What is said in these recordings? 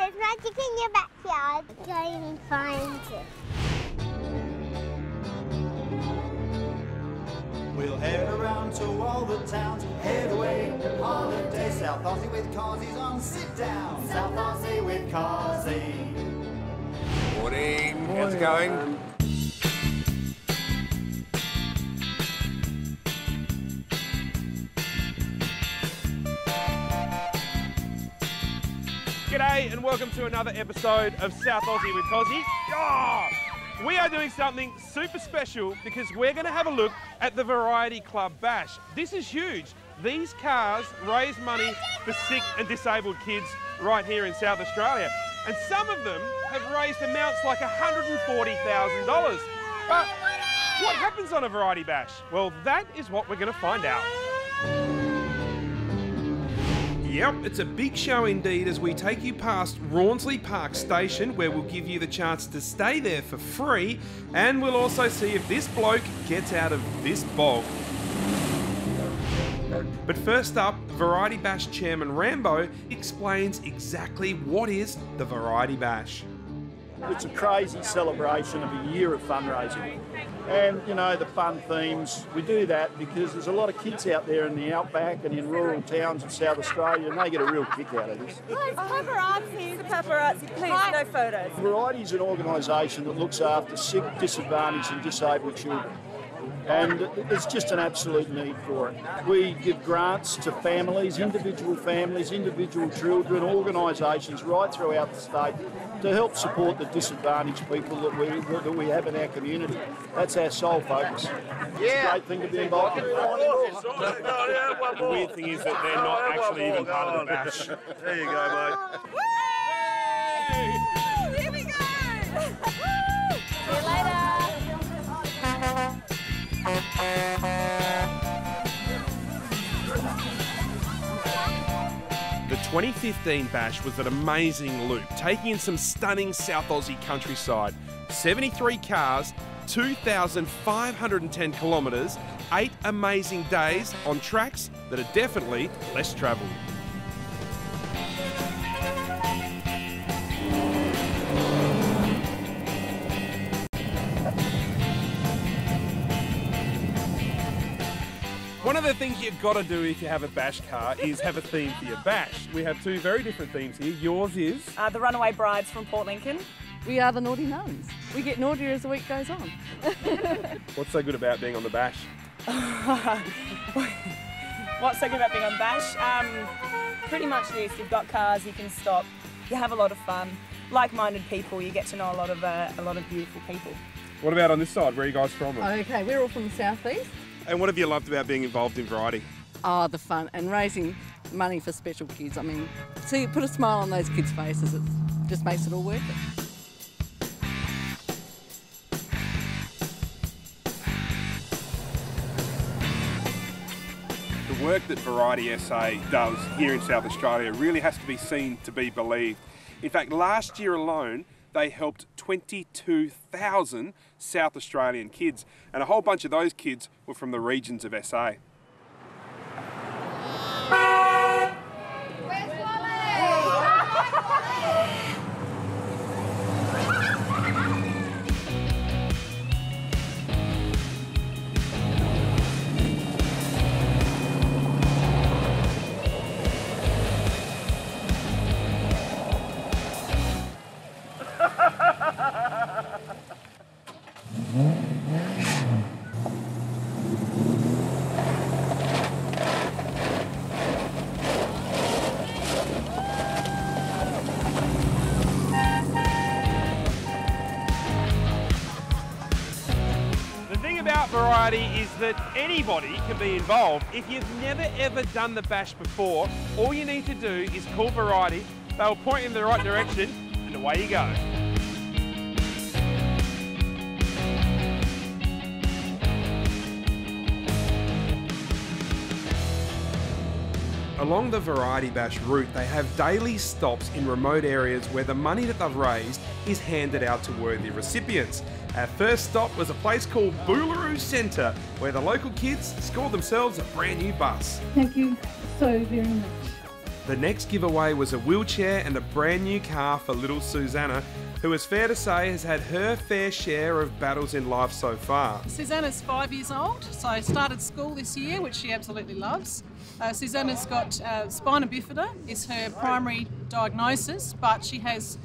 there's magic in your backyard. Go and find it. We'll head around to all the towns, head away on holiday. South Aussie with Cosi's on sit down. South Aussie with Cosi. Morning. How's it going? G'day and welcome to another episode of South Aussie with Cosi. Oh, we are doing something super special because we're going to have a look at the Variety Club Bash. This is huge. These cars raise money for sick and disabled kids right here in South Australia. And some of them have raised amounts like $140,000. But what happens on a Variety Bash? Well, that is what we're going to find out. Yep, it's a big show indeed as we take you past Rawnsley Park Station, where we'll give you the chance to stay there for free, and we'll also see if this bloke gets out of this bog. But first up, Variety Bash Chairman Rambo explains exactly what is the Variety Bash. It's a crazy celebration of a year of fundraising. And, you know, the fun themes, we do that because there's a lot of kids out there in the outback and in rural towns of South Australia, and they get a real kick out of this. Oh, it's paparazzi. It's paparazzi. Please, no photos. Variety is an organisation that looks after sick, disadvantaged and disabled children. And there's just an absolute need for it. We give grants to families, individual children, organisations right throughout the state to help support the disadvantaged people that we have in our community. That's our sole focus. Yeah. It's a great thing to be involved in. The weird thing is that they're not actually even part of the bash. There you go, mate. Woo! Here we go! See you later. The 2015 bash was an amazing loop, taking in some stunning South Aussie countryside. 73 cars, 2,510 kilometres, 8 amazing days on tracks that are definitely less travelled. One of the things you've got to do if you have a bash car is have a theme for your bash. We have two very different themes here. Yours is? The Runaway Brides from Port Lincoln. We are the Naughty Nuns. We get naughtier as the week goes on. What's so good about being on the bash? What's so good about being on bash? Pretty much this. You've got cars, you can stop, you have a lot of fun. Like-minded people, you get to know a lot of beautiful people. What about on this side? Where are you guys from? Okay, we're all from the southeast. And what have you loved about being involved in Variety? Oh, the fun and raising money for special kids. I mean, see, put a smile on those kids' faces. It just makes it all worth it. The work that Variety SA does here in South Australia really has to be seen to be believed. In fact, last year alone, they helped 22,000 South Australian kids, and a whole bunch of those kids were from the regions of SA. Variety is that anybody can be involved. If you've never ever done the bash before, all you need to do is call Variety. They'll point you in the right direction and away you go. Along the Variety Bash route, they have daily stops in remote areas where the money that they've raised is handed out to worthy recipients. Our first stop was a place called Boolaroo Centre, where the local kids scored themselves a brand new bus. Thank you so very much. The next giveaway was a wheelchair and a brand new car for little Susanna, who is fair to say has had her fair share of battles in life so far. Susanna's 5 years old, so started school this year, which she absolutely loves. Susanna's got spina bifida is her primary diagnosis, but she has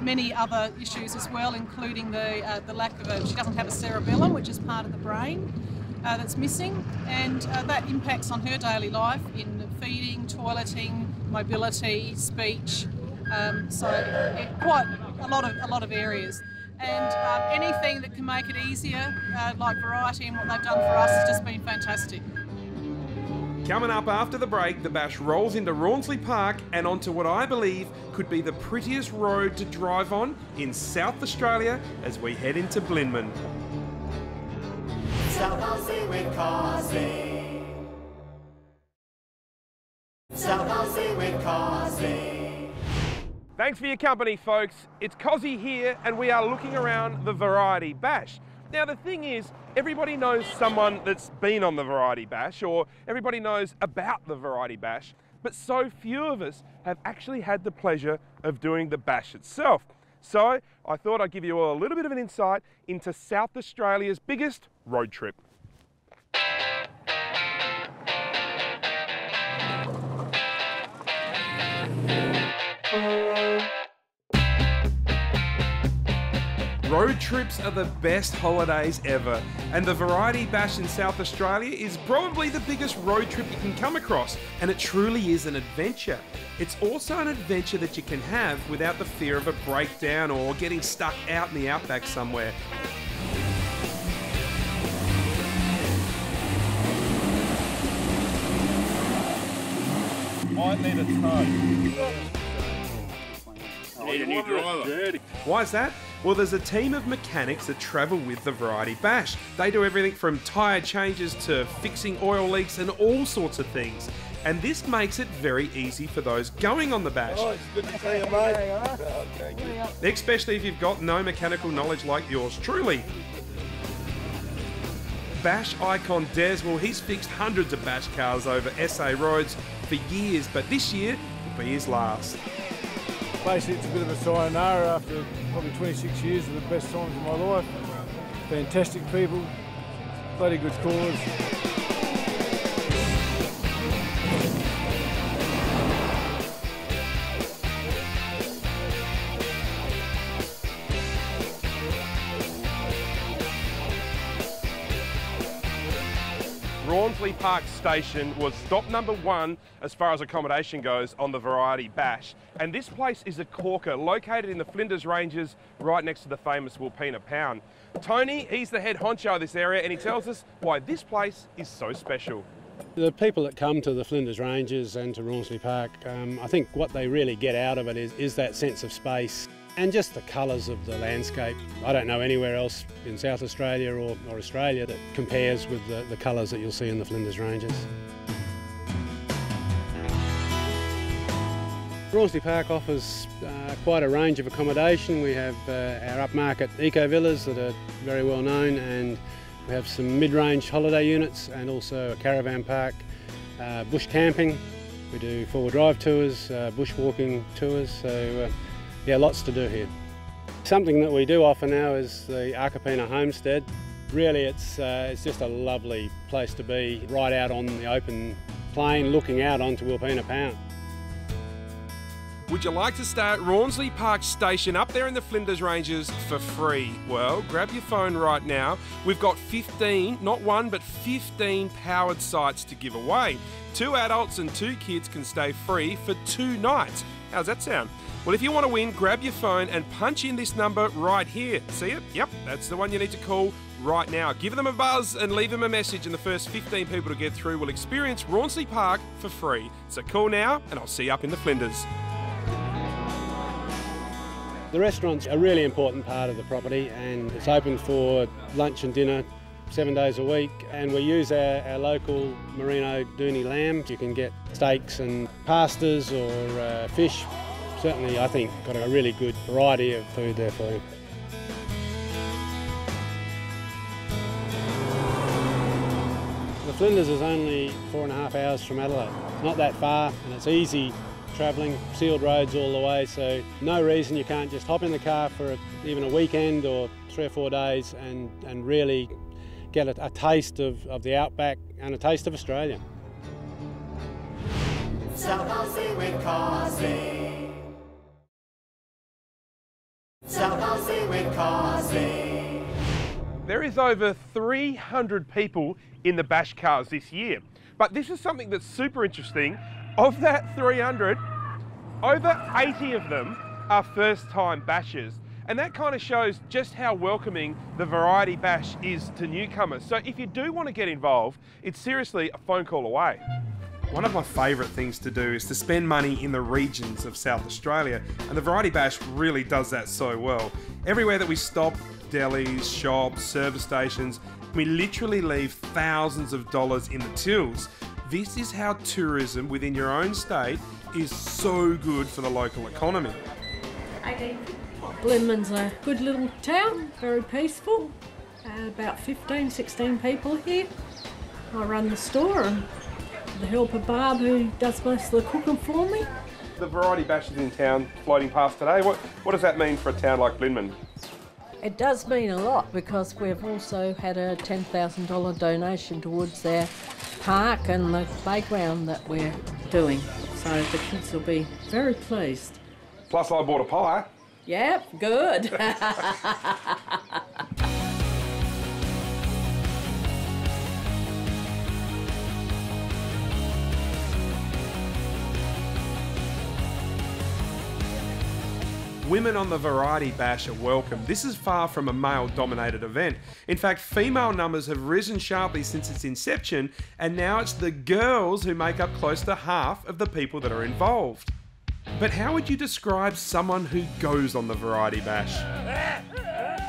many other issues as well, including the lack of she doesn't have a cerebellum, which is part of the brain that's missing, and that impacts on her daily life in feeding, toileting, mobility, speech. Quite a lot of areas, and anything that can make it easier, like Variety and what they've done for us, has just been fantastic. Coming up after the break, the bash rolls into Rawnsley Park and onto what I believe could be the prettiest road to drive on in South Australia as we head into Blinman. South Aussie with Cosi. South Aussie with Cosi. Thanks for your company, folks. It's Cosi here, and we are looking around the Variety Bash. Now, the thing is, everybody knows someone that's been on the Variety Bash, or everybody knows about the Variety Bash, but so few of us have actually had the pleasure of doing the bash itself. So I thought I'd give you all a little bit of an insight into South Australia's biggest road trip. Road trips are the best holidays ever, and the Variety Bash in South Australia is probably the biggest road trip you can come across, and it truly is an adventure. It's also an adventure that you can have without the fear of a breakdown or getting stuck out in the outback somewhere. Might need a tow. Need a new driver. Why is that? Well, there's a team of mechanics that travel with the Variety Bash. They do everything from tyre changes to fixing oil leaks and all sorts of things. And this makes it very easy for those going on the bash. Oh, it's good to see you, mate. Especially if you've got no mechanical knowledge like yours truly. Bash icon Des, well, he's fixed hundreds of bash cars over SA roads for years, but this year will be his last. Basically, it's a bit of a sayonara after probably 26 years of the best times of my life. Fantastic people, bloody good cause. Rawnsley Park Station was stop number 1 as far as accommodation goes on the Variety Bash. And this place is a corker located in the Flinders Ranges right next to the famous Wilpena Pound. Tony, he's the head honcho of this area, and he tells us why this place is so special. The people that come to the Flinders Ranges and to Rawnsley Park, I think what they really get out of it is that sense of space and just the colours of the landscape. I don't know anywhere else in South Australia or Australia that compares with the colours that you'll see in the Flinders Ranges. Rawnsley Park offers quite a range of accommodation. We have our upmarket eco villas that are very well known, and we have some mid-range holiday units and also a caravan park, bush camping. We do four-wheel drive tours, bushwalking tours, so yeah, lots to do here. Something that we do offer now is the Archipina Homestead. Really, it's just a lovely place to be, right out on the open plain, looking out onto Wilpena Pound. Would you like to stay at Rawnsley Park Station up there in the Flinders Ranges for free? Well, grab your phone right now. We've got 15, not one, but 15 powered sites to give away. 2 adults and 2 kids can stay free for 2 nights. How's that sound? Well, if you want to win, grab your phone and punch in this number right here. See it? Yep, that's the one you need to call right now. Give them a buzz and leave them a message, and the first 15 people to get through will experience Rawnsley Park for free. So call now, and I'll see you up in the Flinders. The restaurant's a really important part of the property, and it's open for lunch and dinner 7 days a week, and we use our local merino dooney lamb. You can get steaks and pastas or fish. Certainly, I think, got a really good variety of food there for you. The Flinders is only 4.5 hours from Adelaide. It's not that far, and it's easy travelling, sealed roads all the way, so no reason you can't just hop in the car for even a weekend or 3 or 4 days and really get a taste of the outback and a taste of Australia. South Aussie with Cosi. South Aussie with Cosi. There is over 300 people in the bash cars this year. But this is something that's super interesting. Of that 300, over 80 of them are first-time bashers. And that kind of shows just how welcoming the Variety Bash is to newcomers. So if you do want to get involved, it's seriously a phone call away. One of my favourite things to do is to spend money in the regions of South Australia, and the Variety Bash really does that so well. Everywhere that we stop, delis, shops, service stations, we literally leave thousands of dollars in the tills. This is how tourism within your own state is so good for the local economy. Blenheim's a good little town, very peaceful. About 15, 16 people here. I run the store and with the help of Barb, who does most of the cooking for me. The Variety Bash is in town, floating past today. What does that mean for a town like Blenheim? It does mean a lot because we've also had a $10,000 donation towards their park and the playground that we're doing. So the kids will be very pleased. Plus I bought a pie. Yep, good. Women on the Variety Bash are welcome. This is far from a male-dominated event. In fact, female numbers have risen sharply since its inception, and now it's the girls who make up close to half of the people that are involved. But how would you describe someone who goes on the Variety Bash?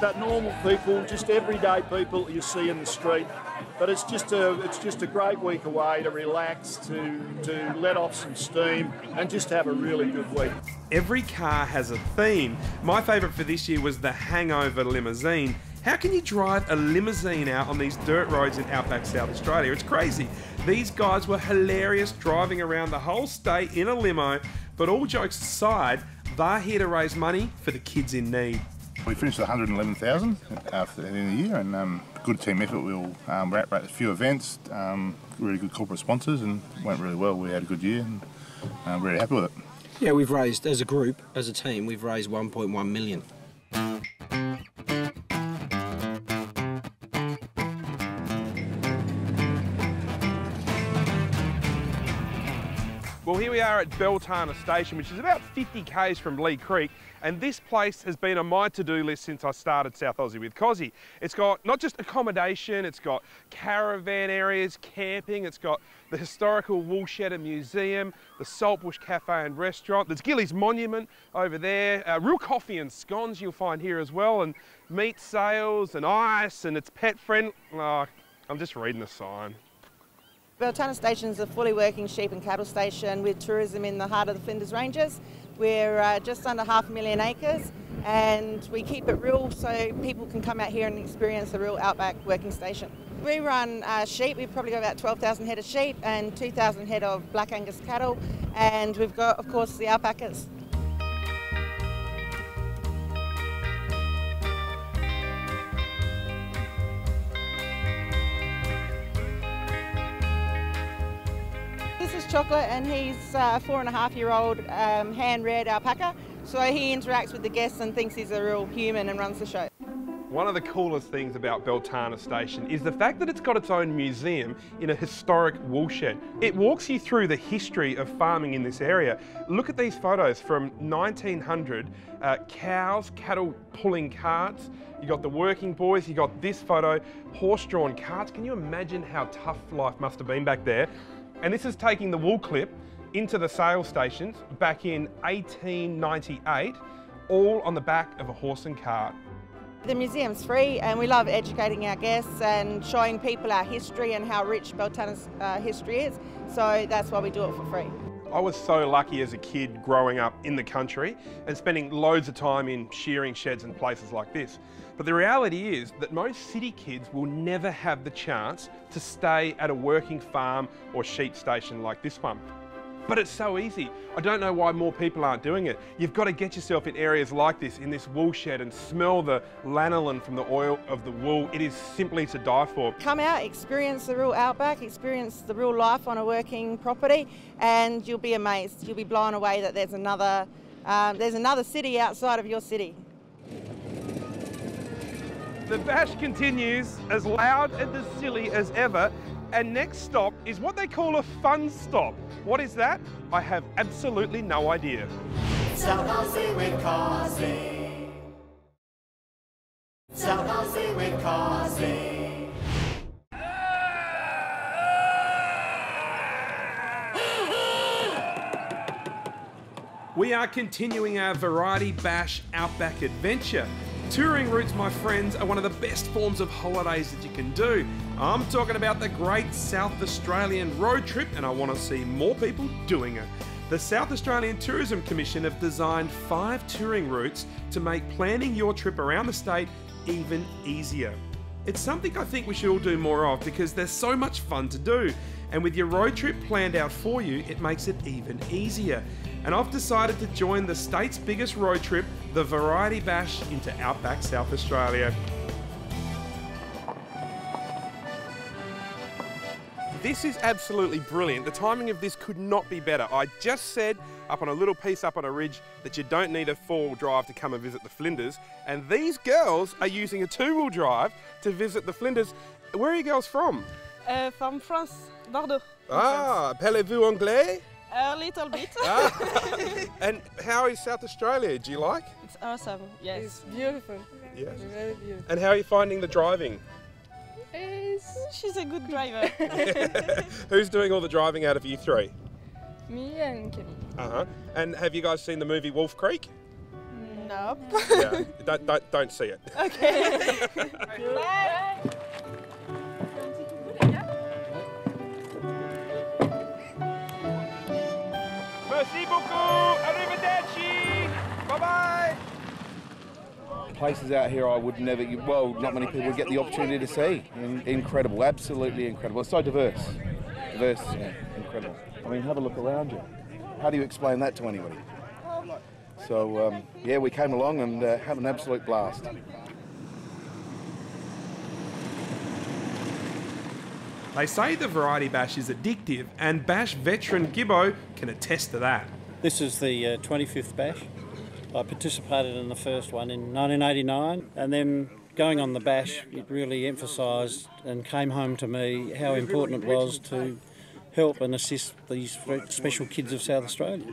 That normal people, just everyday people you see in the street. But it's just a great week away to relax, to let off some steam and just have a really good week. Every car has a theme. My favourite for this year was the Hangover limousine. How can you drive a limousine out on these dirt roads in Outback South Australia? It's crazy. These guys were hilarious driving around the whole state in a limo, but all jokes aside, they're here to raise money for the kids in need. We finished at 111,000 after the end of the year, and good team effort. We were at a few events, really good corporate sponsors, and went really well. We had a good year, and I'm really happy with it. Yeah, we've raised, as a group, as a team, we've raised 1.1 million. Well, here we are at Beltana Station, which is about 50 k's from Lee Creek, and this place has been on my to-do list since I started South Aussie with Cosi. It's got not just accommodation, it's got caravan areas, camping, it's got the historical Woolshedder Museum, the Saltbush Cafe and Restaurant, there's Gillies Monument over there, real coffee and scones you'll find here as well, and meat sales and ice, and it's pet friendly. Oh, I'm just reading the sign. Beltana Station is a fully working sheep and cattle station with tourism in the heart of the Flinders Ranges. We're just under 500,000 acres, and we keep it real so people can come out here and experience the real outback working station. We run sheep. We've probably got about 12,000 head of sheep and 2,000 head of Black Angus cattle, and we've got, of course, the alpacas. This is Chocolate, and he's a 4.5-year-old hand-reared alpaca, so he interacts with the guests and thinks he's a real human and runs the show. One of the coolest things about Beltana Station is the fact that it's got its own museum in a historic woolshed. It walks you through the history of farming in this area. Look at these photos from 1900, cows, cattle pulling carts. You got the working boys, you got this photo, horse-drawn carts. Can you imagine how tough life must have been back there? And this is taking the wool clip into the sales stations back in 1898, all on the back of a horse and cart. The museum's free, and we love educating our guests and showing people our history and how rich Beltana's history is, so that's why we do it for free. I was so lucky as a kid growing up in the country and spending loads of time in shearing sheds and places like this. But the reality is that most city kids will never have the chance to stay at a working farm or sheep station like this one. but it's so easy. I don't know why more people aren't doing it. You've got to get yourself in areas like this, in this wool shed, and smell the lanolin from the oil of the wool. It is simply to die for. Come out, experience the real outback, experience the real life on a working property, and you'll be amazed. You'll be blown away that there's another city outside of your city. The bash continues, as loud and as silly as ever. And next stop is what they call a fun stop. What is that? I have absolutely no idea. South Aussie with Cosi. South Aussie with Cosi. We are continuing our Variety Bash Outback Adventure. Touring routes, my friends, are one of the best forms of holidays that you can do. I'm talking about the great South Australian road trip, and I want to see more people doing it. The South Australian Tourism Commission have designed 5 touring routes to make planning your trip around the state even easier. It's something I think we should all do more of because there's so much fun to do. And with your road trip planned out for you, it makes it even easier. And I've decided to join the state's biggest road trip, the Variety Bash, into Outback South Australia. This is absolutely brilliant. The timing of this could not be better. I just said up on a little piece up on a ridge that you don't need a 4-wheel drive to come and visit the Flinders. And these girls are using a 2-wheel drive to visit the Flinders. Where are you girls from? From France, Bordeaux. Ah, parlez-vous anglais? A little bit. And how is South Australia? Do you like? It's awesome, yes. It's beautiful. Yes. Very beautiful. And how are you finding the driving? She's a good driver. Who's doing all the driving out of you 3? Me and Kenny. Uh-huh. And have you guys seen the movie Wolf Creek? Nope. Yeah. Don't see it. Okay. Bye. Merci beaucoup. Arrivederci. Bye-bye. Places out here I would never, well, not many people would get the opportunity to see. Incredible, absolutely incredible. It's so diverse. Yeah, incredible. I mean, have a look around you. How do you explain that to anybody? So, yeah, we came along and had an absolute blast. They say the Variety Bash is addictive, and Bash veteran Gibbo can attest to that. This is the 25th Bash. I participated in the first one in 1989, and then going on the Bash, it really emphasised and came home to me how important it was to help and assist these special kids of South Australia.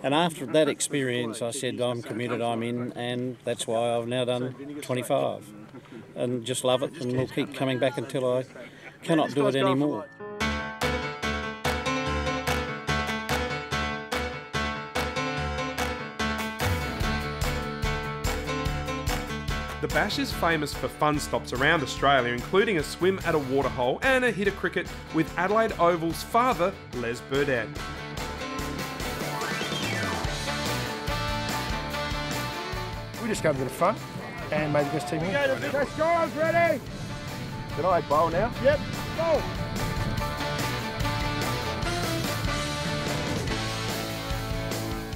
And after that experience, I said, I'm committed, I'm in, and that's why I've now done 25. And just love it, and we'll keep coming back until I cannot do it anymore. The Bash is famous for fun stops around Australia, including a swim at a waterhole and a hit of cricket with Adelaide Oval's father, Les Burdett. We just got a bit of fun and made the best team here. Let's go, ready? Can I bowl now? Yep, go.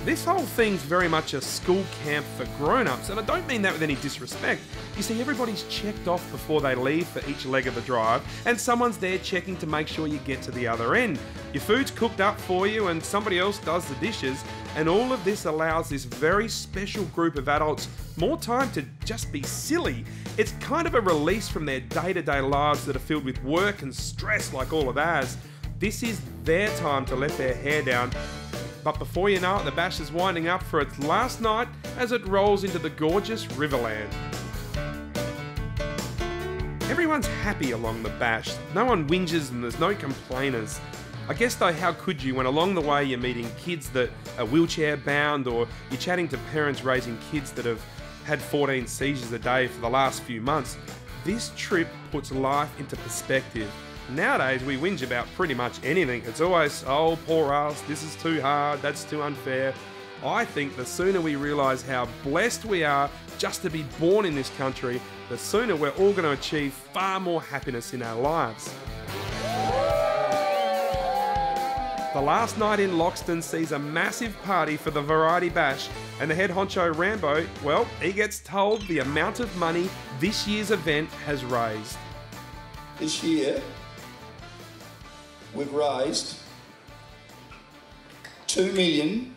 This whole thing's very much a school camp for grown-ups, and I don't mean that with any disrespect. You see, everybody's checked off before they leave for each leg of the drive, and someone's there checking to make sure you get to the other end. Your food's cooked up for you and somebody else does the dishes, and all of this allows this very special group of adults more time to just be silly. It's kind of a release from their day-to-day lives that are filled with work and stress like all of ours. This is their time to let their hair down. But before you know it, the Bash is winding up for its last night as it rolls into the gorgeous Riverland. Everyone's happy along the Bash. No one whinges and there's no complainers. I guess though, how could you when along the way you're meeting kids that are wheelchair bound, or you're chatting to parents raising kids that have had 14 seizures a day for the last few months. This trip puts life into perspective. Nowadays, we whinge about pretty much anything. It's always, oh, poor us, this is too hard, that's too unfair. I think the sooner we realise how blessed we are just to be born in this country, the sooner we're all going to achieve far more happiness in our lives. The last night in Loxton sees a massive party for the Variety Bash, and the head honcho Rambo, well, he gets told the amount of money this year's event has raised. This year, we've raised $2,330,000.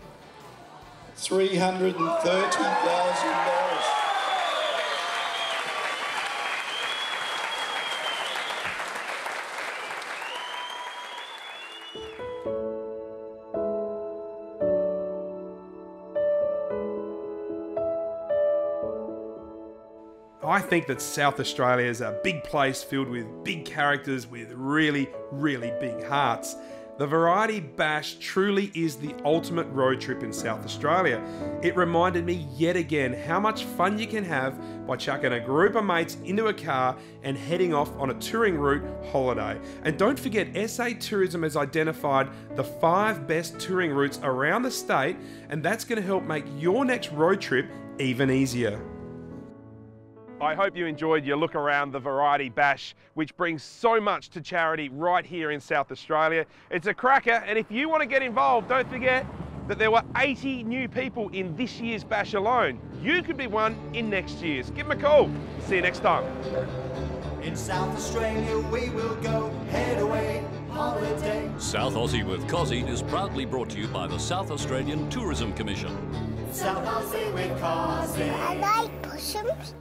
I think that South Australia is a big place filled with big characters with really, really big hearts. The Variety Bash truly is the ultimate road trip in South Australia. It reminded me yet again how much fun you can have by chucking a group of mates into a car and heading off on a touring route holiday. And don't forget, SA Tourism has identified the 5 best touring routes around the state, and that's going to help make your next road trip even easier. I hope you enjoyed your look around the Variety Bash, which brings so much to charity right here in South Australia. It's a cracker, and if you want to get involved, don't forget that there were 80 new people in this year's bash alone. You could be one in next year's. Give them a call. See you next time. In South Australia we will go, head away, holiday. South Aussie with Cosi is proudly brought to you by the South Australian Tourism Commission. South Aussie with Cosi. I like possums.